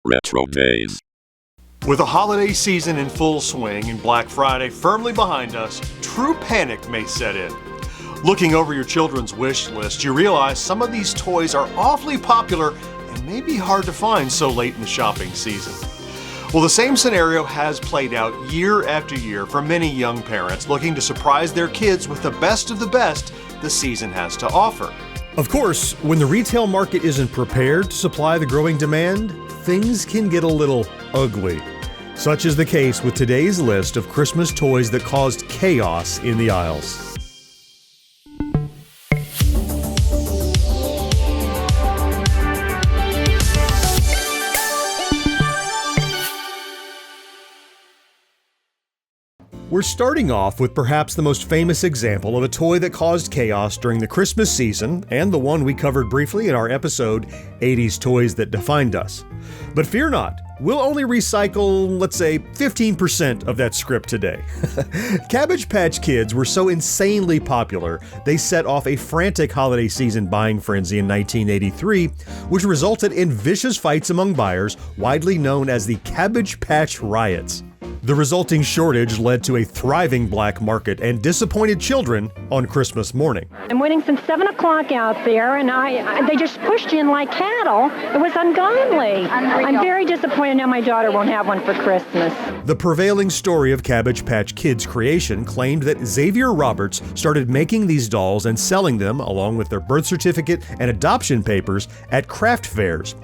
RetroDaze. With the holiday season in full swing and Black Friday firmly behind us, true panic may set in. Looking over your children's wish list, you realize some of these toys are awfully popular and may be hard to find so late in the shopping season. Well, the same scenario has played out year after year for many young parents looking to surprise their kids with the best of the best the season has to offer. Of course, when the retail market isn't prepared to supply the growing demand, things can get a little ugly. Such is the case with today's list of Christmas toys that caused chaos in the aisles. We're starting off with perhaps the most famous example of a toy that caused chaos during the Christmas season, and the one we covered briefly in our episode, 80s Toys That Defined Us. But fear not, we'll only recycle, let's say, 15% of that script today. Cabbage Patch Kids were so insanely popular, they set off a frantic holiday season buying frenzy in 1983, which resulted in vicious fights among buyers, widely known as the Cabbage Patch Riots. The resulting shortage led to a thriving black market and disappointed children on Christmas morning. I'm waiting since 7 o'clock out there, and they just pushed in like cattle. It was ungodly. I'm very disappointed now my daughter won't have one for Christmas. The prevailing story of Cabbage Patch Kids' creation claimed that Xavier Roberts started making these dolls and selling them, along with their birth certificate and adoption papers, at craft fairs.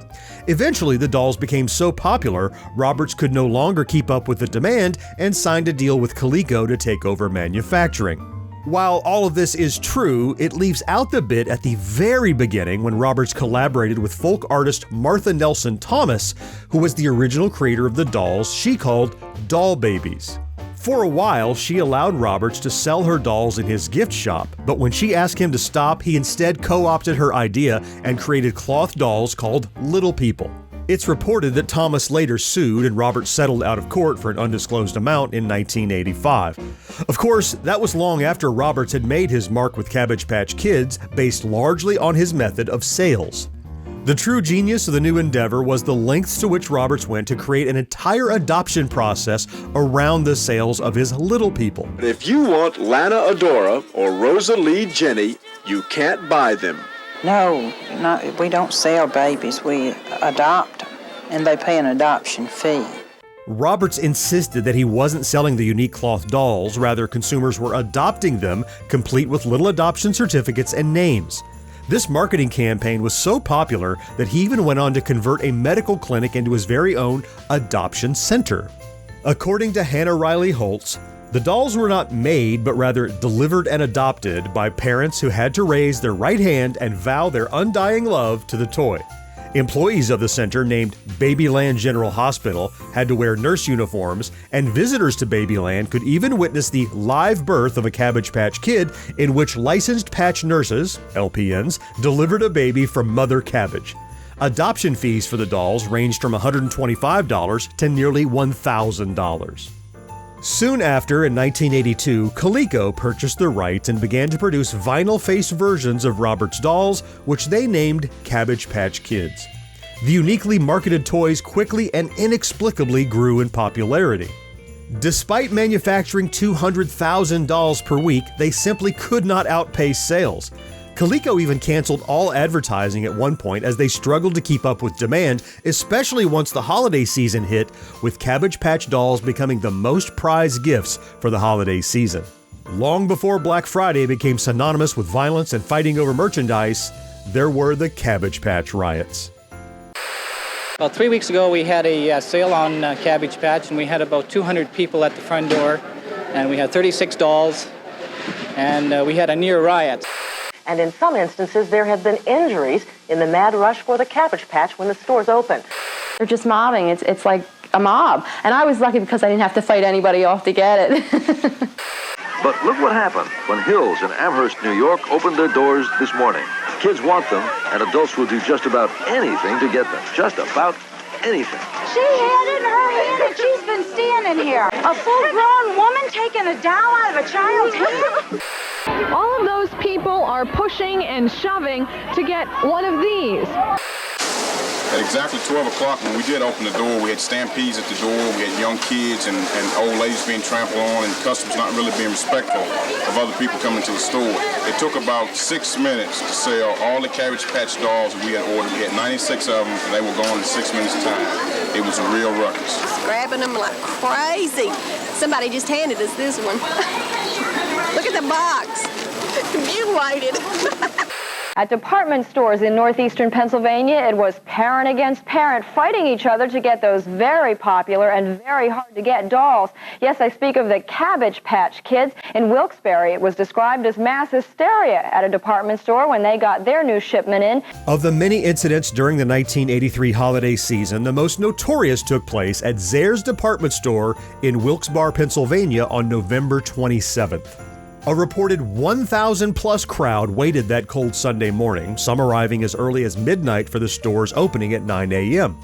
Eventually, the dolls became so popular, Roberts could no longer keep up with the demand and signed a deal with Coleco to take over manufacturing. While all of this is true, it leaves out the bit at the very beginning when Roberts collaborated with folk artist Martha Nelson Thomas, who was the original creator of the dolls she called Doll Babies. For a while, she allowed Roberts to sell her dolls in his gift shop, but when she asked him to stop, he instead co-opted her idea and created cloth dolls called Little People. It's reported that Thomas later sued and Roberts settled out of court for an undisclosed amount in 1985. Of course, that was long after Roberts had made his mark with Cabbage Patch Kids, based largely on his method of sales. The true genius of the new endeavor was the lengths to which Roberts went to create an entire adoption process around the sales of his Little People. If you want Lana Adora or Rosalie Jenny, you can't buy them. No, we don't sell babies. We adopt them, and they pay an adoption fee. Roberts insisted that he wasn't selling the unique cloth dolls, rather consumers were adopting them, complete with little adoption certificates and names. This marketing campaign was so popular that he even went on to convert a medical clinic into his very own adoption center. According to Hannah Riley Holtz, the dolls were not made, but rather delivered and adopted by parents who had to raise their right hand and vow their undying love to the toy. Employees of the center, named Babyland General Hospital, had to wear nurse uniforms, and visitors to Babyland could even witness the live birth of a Cabbage Patch Kid, in which licensed patch nurses, LPNs, delivered a baby from Mother Cabbage. Adoption fees for the dolls ranged from $125 to nearly $1,000. Soon after, in 1982, Coleco purchased the rights and began to produce vinyl-face versions of Roberts' dolls, which they named Cabbage Patch Kids. The uniquely marketed toys quickly and inexplicably grew in popularity. Despite manufacturing 200,000 dolls per week, they simply could not outpace sales. Coleco even canceled all advertising at one point as they struggled to keep up with demand, especially once the holiday season hit, with Cabbage Patch dolls becoming the most prized gifts for the holiday season. Long before Black Friday became synonymous with violence and fighting over merchandise, there were the Cabbage Patch Riots. About 3 weeks ago, we had a sale on Cabbage Patch, and we had about 200 people at the front door, and we had 36 dolls, and we had a near riot. And in some instances, there have been injuries in the mad rush for the Cabbage Patch when the stores opened. They're just mobbing. It's like a mob. And I was lucky because I didn't have to fight anybody off to get it. But look what happened when Hills in Amherst, New York, opened their doors this morning. Kids want them, and adults will do just about anything to get them. Just about anything. She had it in her hand, and she's been standing here. A full-grown woman taking a doll out of a child's hand? All of those people are pushing and shoving to get one of these. At exactly 12 o'clock, when we did open the door, we had stampedes at the door, we had young kids and old ladies being trampled on, and customers not really being respectful of other people coming to the store. It took about 6 minutes to sell all the Cabbage Patch dolls we had ordered. We had 96 of them, and they were gone in 6 minutes' time. It was a real ruckus. Grabbing them like crazy. Somebody just handed us this one. Look at the box. Mutilated. At department stores in northeastern Pennsylvania, it was parent against parent fighting each other to get those very popular and very hard to get dolls. Yes, I speak of the Cabbage Patch Kids. In Wilkes-Barre, it was described as mass hysteria at a department store when they got their new shipment in. Of the many incidents during the 1983 holiday season, the most notorious took place at Zayre's department store in Wilkes-Barre, Pennsylvania on November 27th. A reported 1,000-plus crowd waited that cold Sunday morning, some arriving as early as midnight for the store's opening at 9 a.m.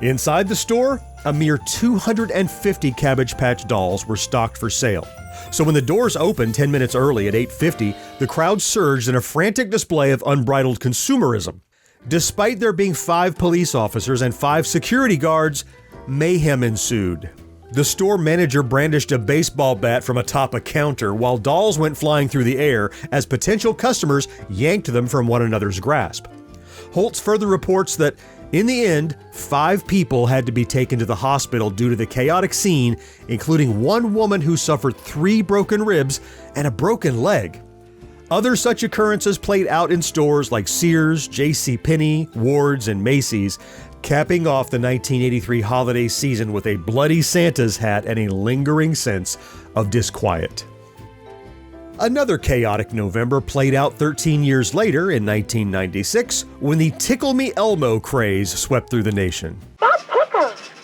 Inside the store, a mere 250 Cabbage Patch dolls were stocked for sale. So when the doors opened 10 minutes early at 8:50, the crowd surged in a frantic display of unbridled consumerism. Despite there being 5 police officers and 5 security guards, mayhem ensued. The store manager brandished a baseball bat from atop a counter while dolls went flying through the air as potential customers yanked them from one another's grasp. Holtz further reports that, in the end, 5 people had to be taken to the hospital due to the chaotic scene, including one woman who suffered 3 broken ribs and a broken leg. Other such occurrences played out in stores like Sears, JCPenney, Ward's, and Macy's, capping off the 1983 holiday season with a bloody Santa's hat and a lingering sense of disquiet. Another chaotic November played out 13 years later in 1996 when the Tickle Me Elmo craze swept through the nation.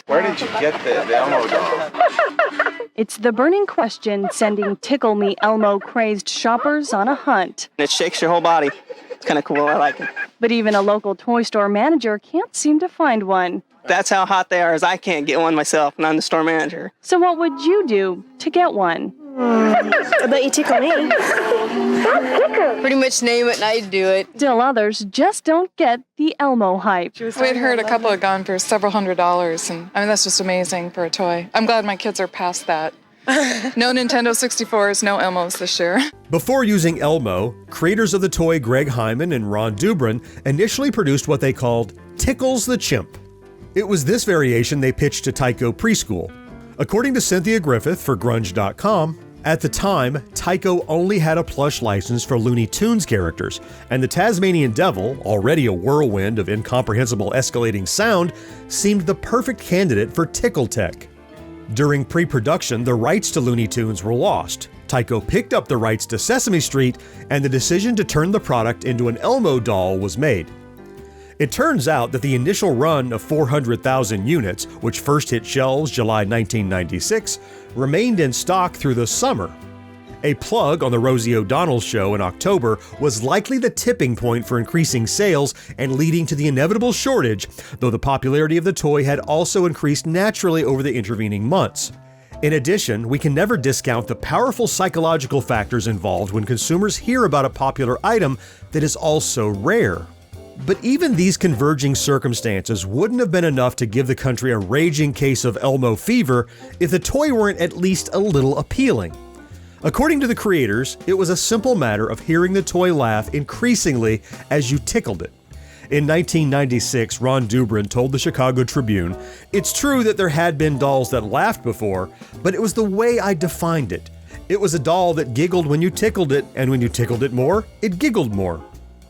Where did you get the Elmo doll? It's the burning question sending Tickle Me Elmo crazed shoppers on a hunt. It shakes your whole body. It's kind of cool. I like it. But even a local toy store manager can't seem to find one. That's how hot they are, is I can't get one myself, and I'm the store manager. So what would you do to get one? I bet you tickle me. Pretty much name it and I'd do it. Still others just don't get the Elmo hype. We had heard a couple had gone for several $100s, and I mean, that's just amazing for a toy. I'm glad my kids are past that. No Nintendo 64s, no Elmos this year. Before using Elmo, creators of the toy Greg Hyman and Ron Dubrin initially produced what they called Tickles the Chimp. It was this variation they pitched to Tyco Preschool. According to Cynthia Griffith for Grunge.com, at the time, Tyco only had a plush license for Looney Tunes characters, and the Tasmanian Devil, already a whirlwind of incomprehensible escalating sound, seemed the perfect candidate for Tickle Tech. During pre-production, the rights to Looney Tunes were lost. Tyco picked up the rights to Sesame Street, and the decision to turn the product into an Elmo doll was made. It turns out that the initial run of 400,000 units, which first hit shelves July 1996, remained in stock through the summer. A plug on the Rosie O'Donnell show in October was likely the tipping point for increasing sales and leading to the inevitable shortage, though the popularity of the toy had also increased naturally over the intervening months. In addition, we can never discount the powerful psychological factors involved when consumers hear about a popular item that is also rare. But even these converging circumstances wouldn't have been enough to give the country a raging case of Elmo fever if the toy weren't at least a little appealing. According to the creators, it was a simple matter of hearing the toy laugh increasingly as you tickled it. In 1996, Ron Dubrin told the Chicago Tribune, "It's true that there had been dolls that laughed before, but it was the way I defined it. It was a doll that giggled when you tickled it, and when you tickled it more, it giggled more."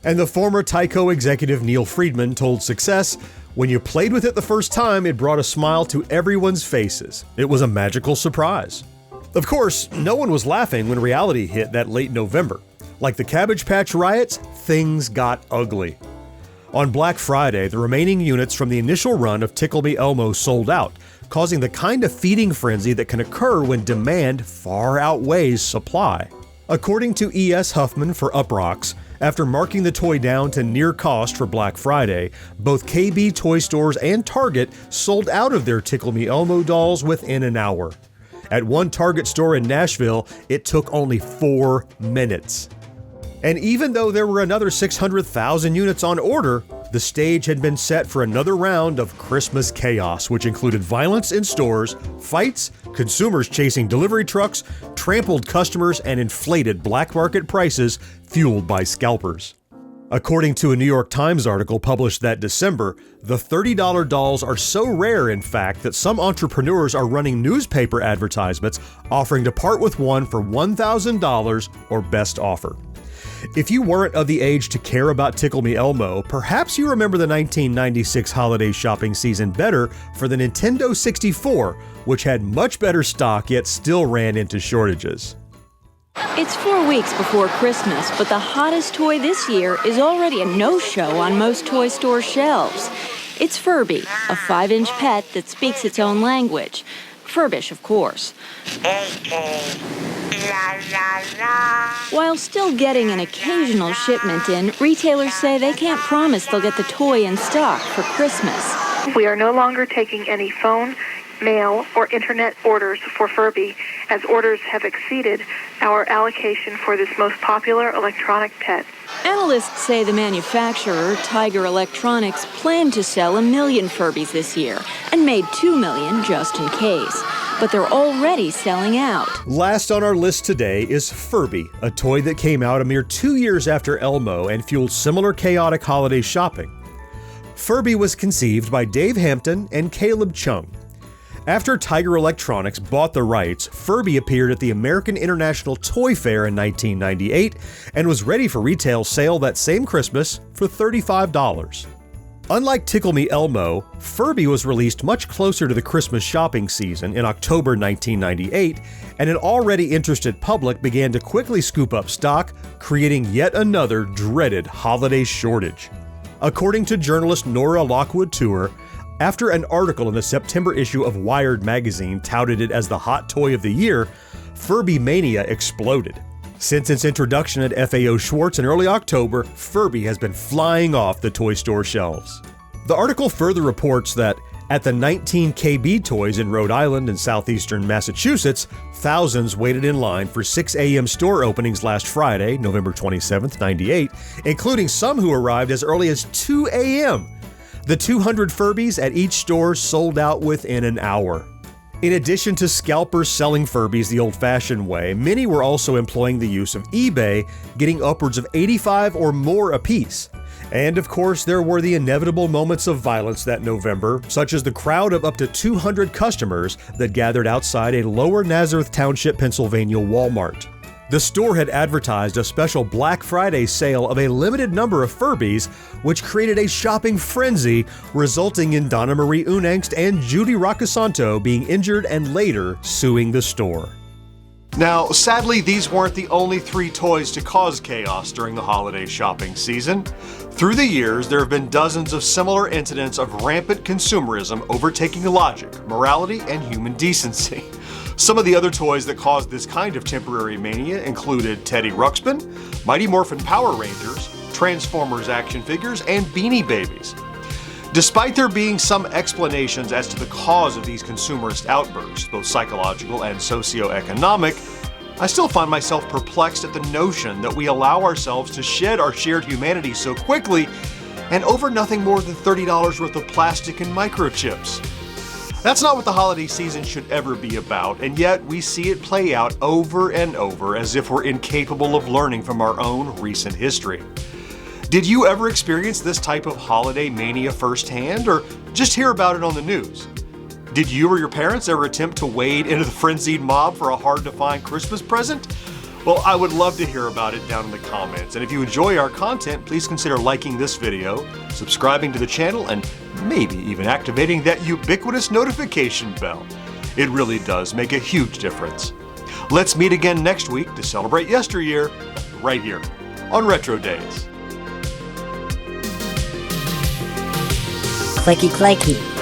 And the former Tyco executive Neil Friedman told Success, "When you played with it the first time, it brought a smile to everyone's faces. It was a magical surprise." Of course, no one was laughing when reality hit that late November. Like the Cabbage Patch riots, things got ugly. On Black Friday, the remaining units from the initial run of Tickle Me Elmo sold out, causing the kind of feeding frenzy that can occur when demand far outweighs supply. According to E.S. Huffman for Uproxx, after marking the toy down to near cost for Black Friday, both KB Toy Stores and Target sold out of their Tickle Me Elmo dolls within an hour. At one Target store in Nashville, it took only 4 minutes. And even though there were another 600,000 units on order, the stage had been set for another round of Christmas chaos, which included violence in stores, fights, consumers chasing delivery trucks, trampled customers, and inflated black market prices fueled by scalpers. According to a New York Times article published that December, the $30 dolls are so rare, in fact, that some entrepreneurs are running newspaper advertisements offering to part with one for $1,000 or best offer. If you weren't of the age to care about Tickle Me Elmo, perhaps you remember the 1996 holiday shopping season better for the Nintendo 64, which had much better stock yet still ran into shortages. It's 4 weeks before Christmas, but the hottest toy this year is already a no-show on most toy store shelves. It's Furby, a 5-inch pet that speaks its own language. Furbish, of course. While still getting an occasional shipment in, retailers say they can't promise they'll get the toy in stock for Christmas. We are no longer taking any phone, mail, or internet orders for Furby, as orders have exceeded our allocation for this most popular electronic pet. Analysts say the manufacturer, Tiger Electronics, planned to sell 1 million Furbies this year and made 2 million just in case. But they're already selling out. Last on our list today is Furby, a toy that came out a mere 2 years after Elmo and fueled similar chaotic holiday shopping. Furby was conceived by Dave Hampton and Caleb Chung. After Tiger Electronics bought the rights, Furby appeared at the American International Toy Fair in 1998 and was ready for retail sale that same Christmas for $35. Unlike Tickle Me Elmo, Furby was released much closer to the Christmas shopping season in October 1998, and an already interested public began to quickly scoop up stock, creating yet another dreaded holiday shortage. According to journalist Nora Lockwood-Tour, after an article in the September issue of Wired magazine touted it as the hot toy of the year, Furby mania exploded. Since its introduction at FAO Schwartz in early October, Furby has been flying off the toy store shelves. The article further reports that at the 19 KB Toys in Rhode Island and southeastern Massachusetts, thousands waited in line for 6 a.m. store openings last Friday, November 27, 98, including some who arrived as early as 2 a.m. The 200 Furbies at each store sold out within an hour. In addition to scalpers selling Furbies the old-fashioned way, many were also employing the use of eBay, getting upwards of 85 or more apiece. And of course, there were the inevitable moments of violence that November, such as the crowd of up to 200 customers that gathered outside a Lower Nazareth Township, Pennsylvania Walmart. The store had advertised a special Black Friday sale of a limited number of Furbies, which created a shopping frenzy, resulting in Donna Marie Unangst and Judy Roccasanto being injured and later suing the store. Now, sadly, these weren't the only 3 toys to cause chaos during the holiday shopping season. Through the years, there have been dozens of similar incidents of rampant consumerism overtaking logic, morality, and human decency. Some of the other toys that caused this kind of temporary mania included Teddy Ruxpin, Mighty Morphin Power Rangers, Transformers action figures, and Beanie Babies. Despite there being some explanations as to the cause of these consumerist outbursts, both psychological and socioeconomic, I still find myself perplexed at the notion that we allow ourselves to shed our shared humanity so quickly and over nothing more than $30 worth of plastic and microchips. That's not what the holiday season should ever be about, and yet we see it play out over and over as if we're incapable of learning from our own recent history. Did you ever experience this type of holiday mania firsthand, or just hear about it on the news? Did you or your parents ever attempt to wade into the frenzied mob for a hard-to-find Christmas present? Well, I would love to hear about it down in the comments, and if you enjoy our content, please consider liking this video, subscribing to the channel, and maybe even activating that ubiquitous notification bell. It really does make a huge difference. Let's meet again next week to celebrate Yesteryear, right here on RetroDaze. Clicky clacky.